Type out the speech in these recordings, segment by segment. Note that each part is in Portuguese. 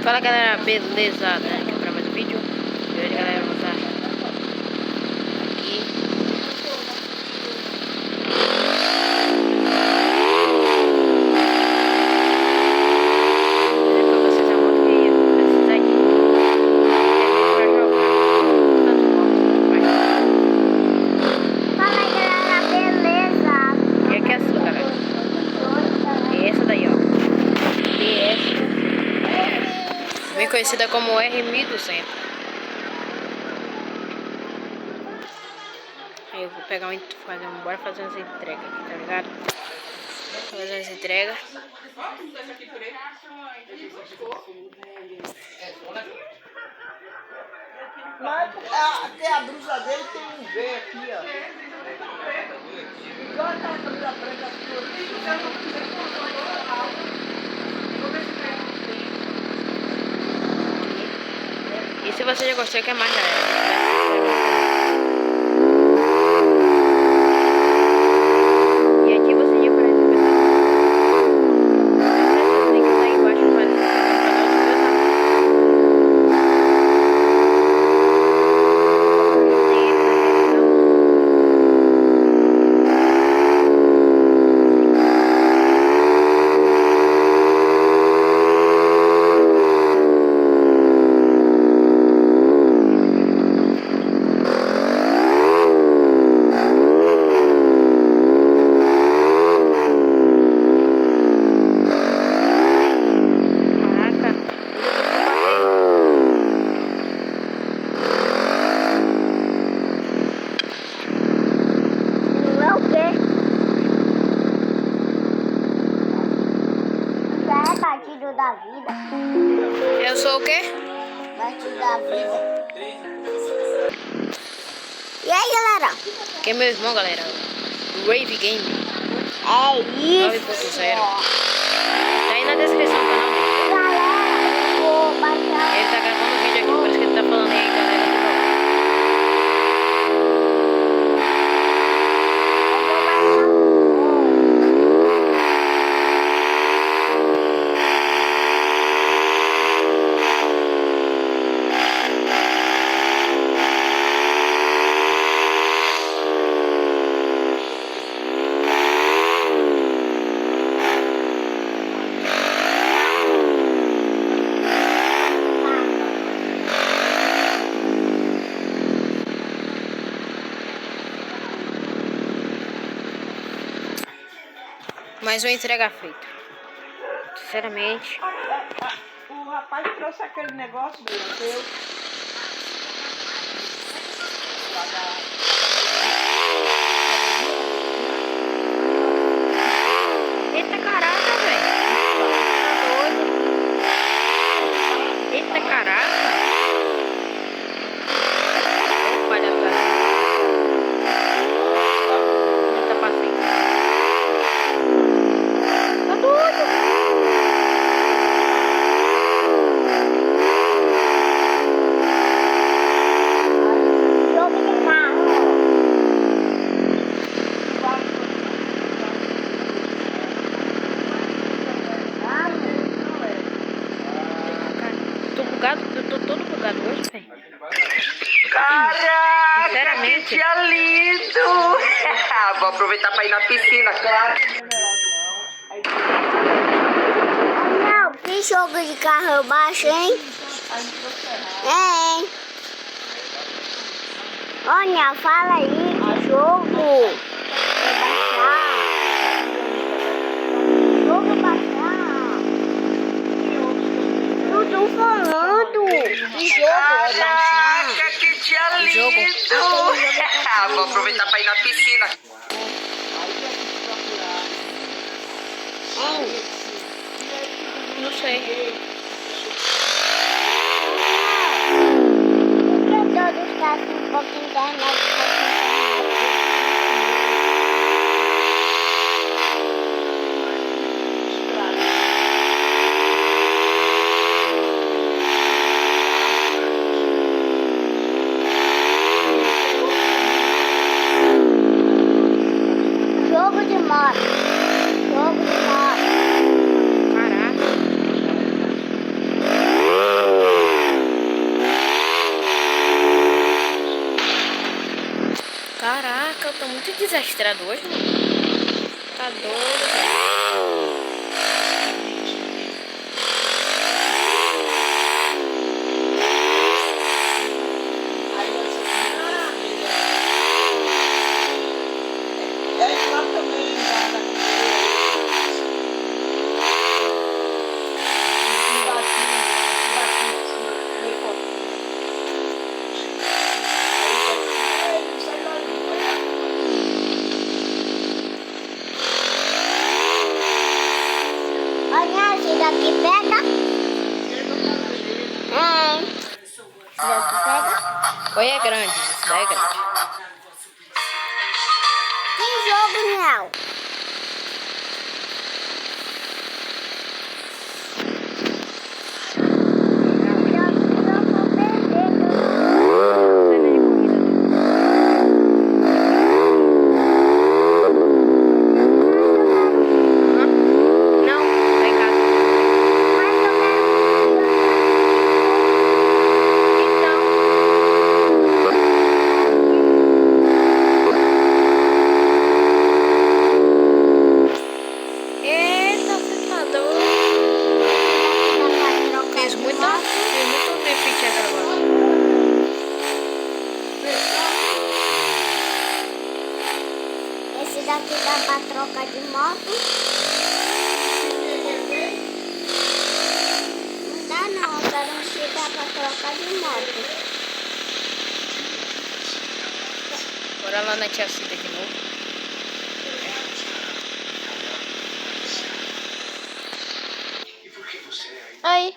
Fala galera, beleza, né? Aqui pra mais um vídeo. E hoje galera, vamos estar aqui. Pra vocês a moto que precisa de pra jogar. Fala aí galera, beleza? E aqui é a sua galera. E essa daí ó. DS. Bem conhecida como R1200. Aí eu vou pegar bora fazer umas entregas aqui, tá ligado? Fazer umas entregas. Mas até a blusa dele tem um V aqui, ó. Igual aquela blusa branca sua. E se você já gostou, quer mais, galera? E aqui você já aparece o link tá aí embaixo para o Batido da vida. Eu sou o quê? Batido da vida. E aí galera? Que é meu irmão, galera. Rave Game É 9.0. isso. Tá aí na descrição do canal dele. Galera, eu vou baixar. Ele tá gravando vídeo aqui, por isso que ele tá falando aí, galera. Mais uma entrega feita. Sinceramente. O rapaz trouxe aquele negócio do seu. Eita caraca, velho. Tá doido. Eita caraca. Opa, olha pra cá. Eita paciência. Tá doido. Jogo de carro. Tô bugado, eu tô todo bugado hoje, velho. Caraca, Sinceramente. que dia lindo! Vou aproveitar pra ir na piscina, claro. Não, que jogo de carro eu baixo, hein? Hein? Olha, fala aí, que jogo? Vai baixar. Jogo baixar. Eu tô falando. Que jogo vai baixar? Caraca, que dia Jogo. lindo! Vou aproveitar pra ir na piscina. Hein? Não sei. Por que todos caçam um pouco de internet? Jogo de moto. Jogo de moto. Caraca. tô muito desastrado hoje, mano. Tá doido, velho. Olha, esse daqui pega. Esse daqui pega. Oi, é grande, isso daí é grande. Que jogo, Niel? Eu vou perder. Não, tá em casa. Eita, você tá doido. Fiz muito drift aqui agora. Esse daqui dá pra trocar de moto. Não dá não, agora não se dá pra trocar de moto. Bora lá na tia Cida de novo. Aí,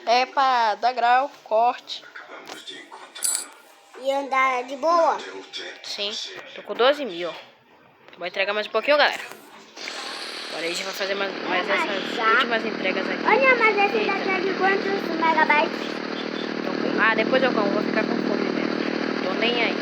é pra dar grau, corte. E andar de boa. Sim, tô com 12 mil. Vou entregar mais um pouquinho, galera. Agora a gente vai fazer mais essas últimas entregas aqui. Olha, mas esse daqui é de quantos megabytes? Ah, depois eu como, vou ficar com fome mesmo. Tô nem aí.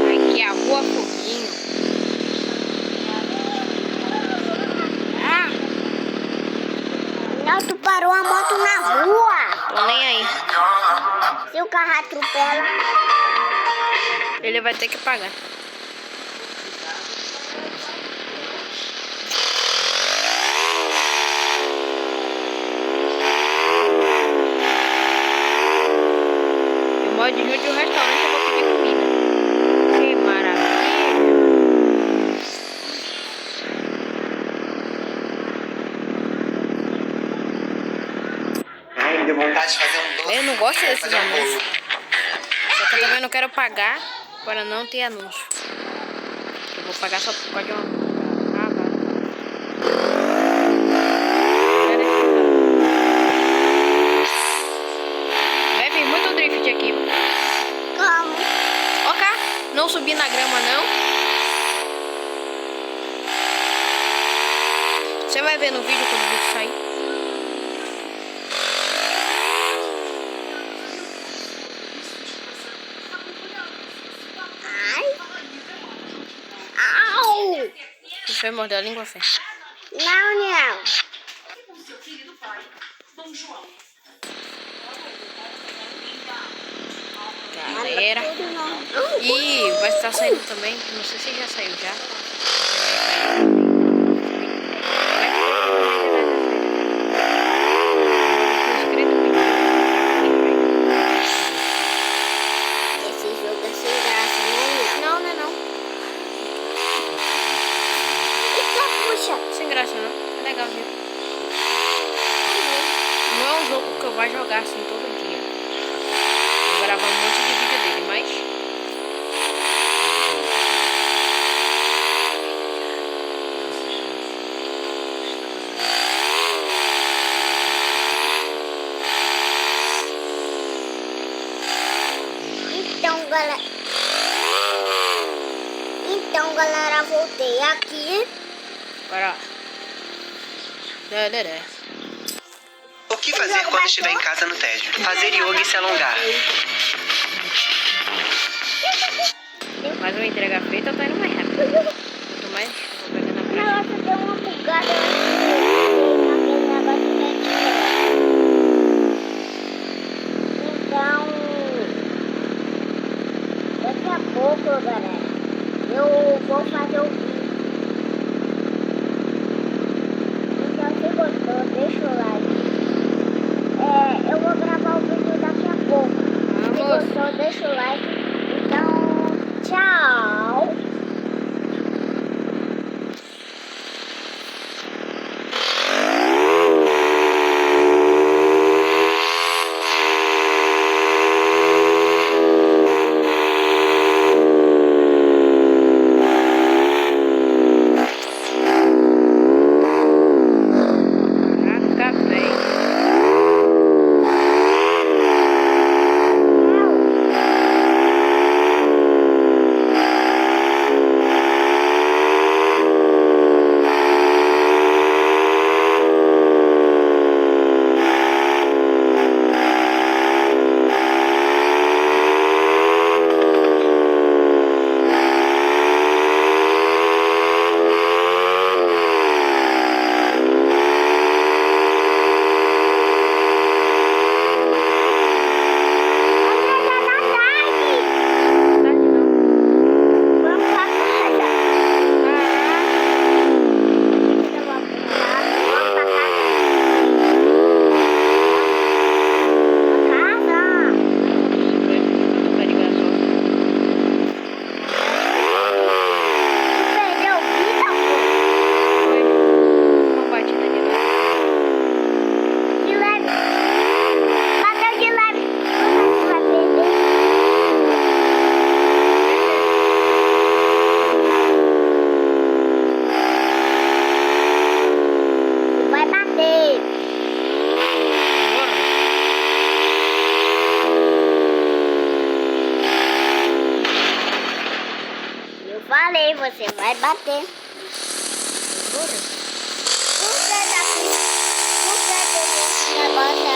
Aqui é a Rua Foguinho. Não, tu parou a moto na rua. Tô nem aí. Se o carro atropela. Ele vai ter que pagar. Eu moro de um restaurante, eu vou pedir comida. Que maravilha. Ai, me deu vontade de fazer um doce. Eu não gosto desses anúncios. Só que eu também não quero pagar para não ter anúncio. Eu vou pagar só por causa de uma... Ah, vai. Vai vir muito drift aqui. Como? Ok, não subir na grama não. Você vai ver no vídeo quando o vídeo sair. Ai. Au! Você vai morder a língua, Fê? Não, não. Galera. Tudo não. E vai estar saindo também. Não sei se já saiu já. Esse jogo é sem graça, né, Não, não é não. não? Puxa. Sem graça não. É legalzinho. Não é um jogo que eu vou jogar assim todo dia. Vou gravar um monte de vídeo dele, mas... Então, galera, voltando. Botei aqui. Bora lá. Dedé. O que fazer quando estiver em casa no tédio? Fazer yoga e se alongar. Mais uma entrega feita, eu tô indo mais rápido. Quanto mais eu vou pegando a prática. Nossa, deu uma bugada naquele negócio que eu tinha. Então, daqui a pouco, galera, eu vou fazer o vídeo. Então, se gostou, deixa o like. Eu vou gravar o vídeo daqui a pouco. Se Vamos. gostou, deixa o like. Então, tchau. Caraca, velho. Falei, você vai bater. Por que daqui? Por que desse negócio